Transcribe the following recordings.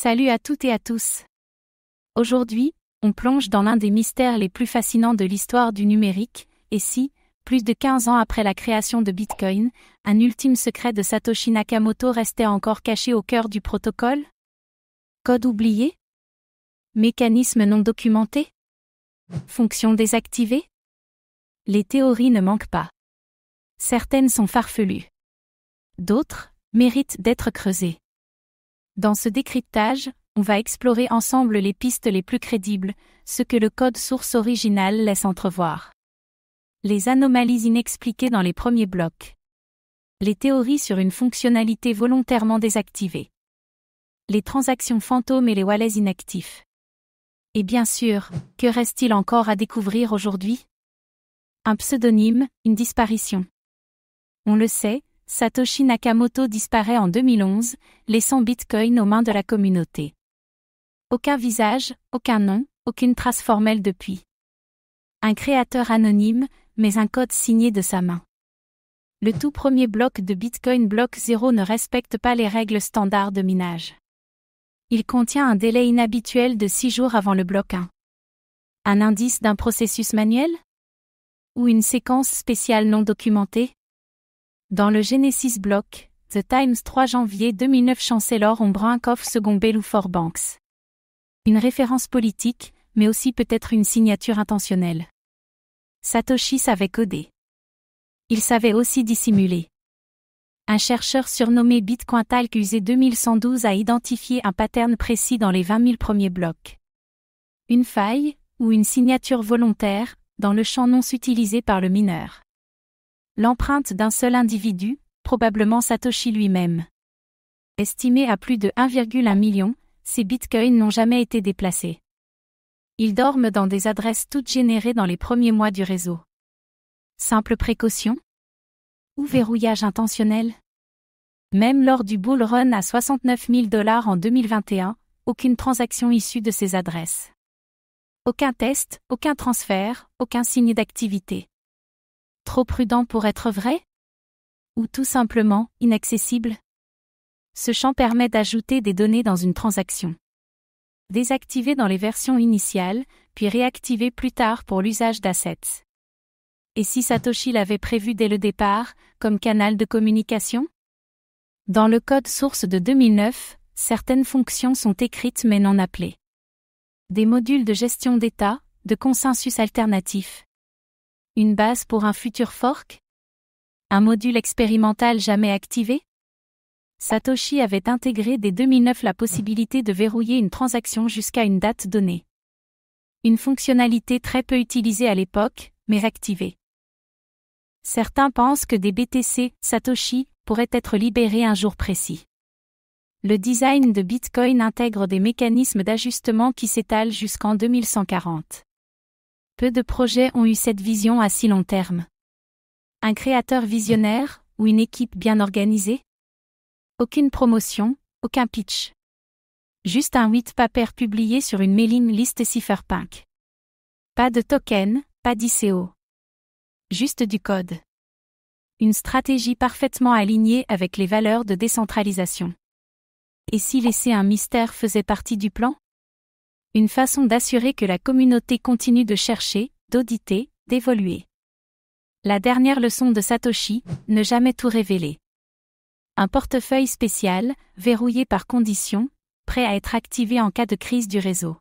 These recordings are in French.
Salut à toutes et à tous. Aujourd'hui, on plonge dans l'un des mystères les plus fascinants de l'histoire du numérique, et si, plus de 15 ans après la création de Bitcoin, un ultime secret de Satoshi Nakamoto restait encore caché au cœur du protocole? Code oublié? Mécanisme non documenté? Fonction désactivée? Les théories ne manquent pas. Certaines sont farfelues. D'autres méritent d'être creusées. Dans ce décryptage, on va explorer ensemble les pistes les plus crédibles, ce que le code source original laisse entrevoir. Les anomalies inexpliquées dans les premiers blocs. Les théories sur une fonctionnalité volontairement désactivée. Les transactions fantômes et les wallets inactifs. Et bien sûr, que reste-t-il encore à découvrir aujourd'hui? Un pseudonyme, une disparition. On le sait, Satoshi Nakamoto disparaît en 2011, laissant Bitcoin aux mains de la communauté. Aucun visage, aucun nom, aucune trace formelle depuis. Un créateur anonyme, mais un code signé de sa main. Le tout premier bloc de Bitcoin bloc 0 ne respecte pas les règles standards de minage. Il contient un délai inhabituel de 6 jours avant le bloc 1. Un indice d'un processus manuel? Ou une séquence spéciale non documentée? Dans le Genesis Block, The Times 3 janvier 2009 Chancellor Ombrankoff II Belleau Banks. Une référence politique, mais aussi peut-être une signature intentionnelle. Satoshi savait coder. Il savait aussi dissimuler. Un chercheur surnommé Bitcointalk usé 2112 a identifié un pattern précis dans les 20 000 premiers blocs. Une faille, ou une signature volontaire, dans le champ non utilisé par le mineur. L'empreinte d'un seul individu, probablement Satoshi lui-même. Estimé à plus de 1,1 million, ces bitcoins n'ont jamais été déplacés. Ils dorment dans des adresses toutes générées dans les premiers mois du réseau. Simple précaution? Ou verrouillage intentionnel? Même lors du bull run à 69 000 $ en 2021, aucune transaction issue de ces adresses. Aucun test, aucun transfert, aucun signe d'activité. Trop prudent pour être vrai? Ou tout simplement, inaccessible? Ce champ permet d'ajouter des données dans une transaction. Désactivé dans les versions initiales, puis réactivé plus tard pour l'usage d'assets. Et si Satoshi l'avait prévu dès le départ, comme canal de communication? Dans le code source de 2009, certaines fonctions sont écrites mais non appelées. Des modules de gestion d'état, de consensus alternatif. Une base pour un futur fork? Un module expérimental jamais activé? Satoshi avait intégré dès 2009 la possibilité de verrouiller une transaction jusqu'à une date donnée. Une fonctionnalité très peu utilisée à l'époque, mais activée. Certains pensent que des BTC, Satoshi, pourraient être libérés un jour précis. Le design de Bitcoin intègre des mécanismes d'ajustement qui s'étalent jusqu'en 2140. Peu de projets ont eu cette vision à si long terme. Un créateur visionnaire, ou une équipe bien organisée? Aucune promotion, aucun pitch. Juste un white paper publié sur une mailing list cypherpunk. Pas de token, pas d'ICO. Juste du code. Une stratégie parfaitement alignée avec les valeurs de décentralisation. Et si laisser un mystère faisait partie du plan? Une façon d'assurer que la communauté continue de chercher, d'auditer, d'évoluer. La dernière leçon de Satoshi, ne jamais tout révéler. Un portefeuille spécial, verrouillé par condition, prêt à être activé en cas de crise du réseau.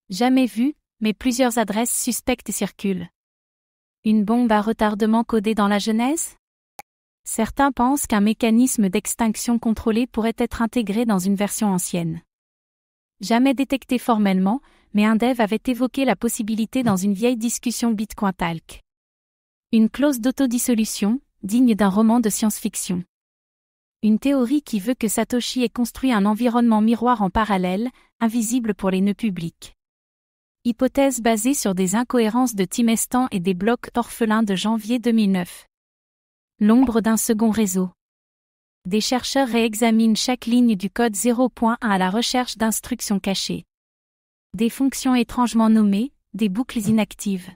Jamais vu, mais plusieurs adresses suspectes circulent. Une bombe à retardement codée dans la genèse? Certains pensent qu'un mécanisme d'extinction contrôlé pourrait être intégré dans une version ancienne. Jamais détecté formellement, mais un dev avait évoqué la possibilité dans une vieille discussion Bitcointalk. Une clause d'autodissolution, digne d'un roman de science-fiction. Une théorie qui veut que Satoshi ait construit un environnement miroir en parallèle, invisible pour les nœuds publics. Hypothèse basée sur des incohérences de Timestan et des blocs orphelins de janvier 2009. L'ombre d'un second réseau. Des chercheurs réexaminent chaque ligne du code 0.1 à la recherche d'instructions cachées. Des fonctions étrangement nommées, des boucles inactives.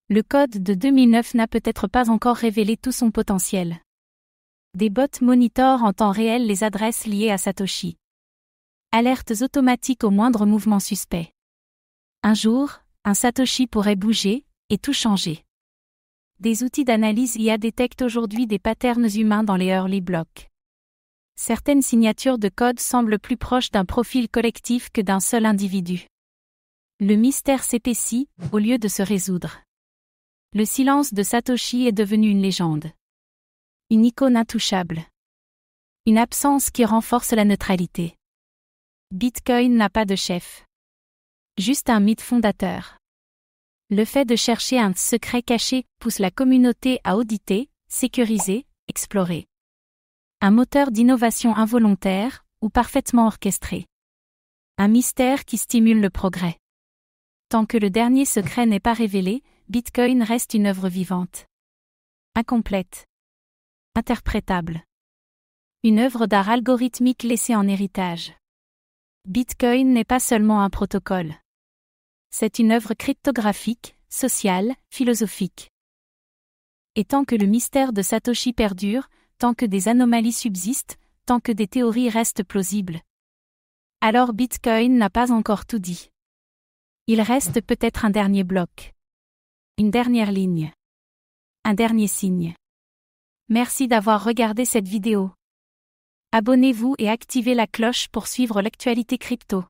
Le code de 2009 n'a peut-être pas encore révélé tout son potentiel. Des bots monitorent en temps réel les adresses liées à Satoshi. Alertes automatiques au moindre mouvement suspect. Un jour, un Satoshi pourrait bouger, et tout changer. Des outils d'analyse IA détectent aujourd'hui des patterns humains dans les early blocks. Certaines signatures de code semblent plus proches d'un profil collectif que d'un seul individu. Le mystère s'épaissit, au lieu de se résoudre. Le silence de Satoshi est devenu une légende. Une icône intouchable. Une absence qui renforce la neutralité. Bitcoin n'a pas de chef. Juste un mythe fondateur. Le fait de chercher un secret caché pousse la communauté à auditer, sécuriser, explorer. Un moteur d'innovation involontaire, ou parfaitement orchestré. Un mystère qui stimule le progrès. Tant que le dernier secret n'est pas révélé, Bitcoin reste une œuvre vivante. Incomplète. Interprétable. Une œuvre d'art algorithmique laissée en héritage. Bitcoin n'est pas seulement un protocole. C'est une œuvre cryptographique, sociale, philosophique. Et tant que le mystère de Satoshi perdure, tant que des anomalies subsistent, tant que des théories restent plausibles, alors Bitcoin n'a pas encore tout dit. Il reste peut-être un dernier bloc. Une dernière ligne. Un dernier signe. Merci d'avoir regardé cette vidéo. Abonnez-vous et activez la cloche pour suivre l'actualité crypto.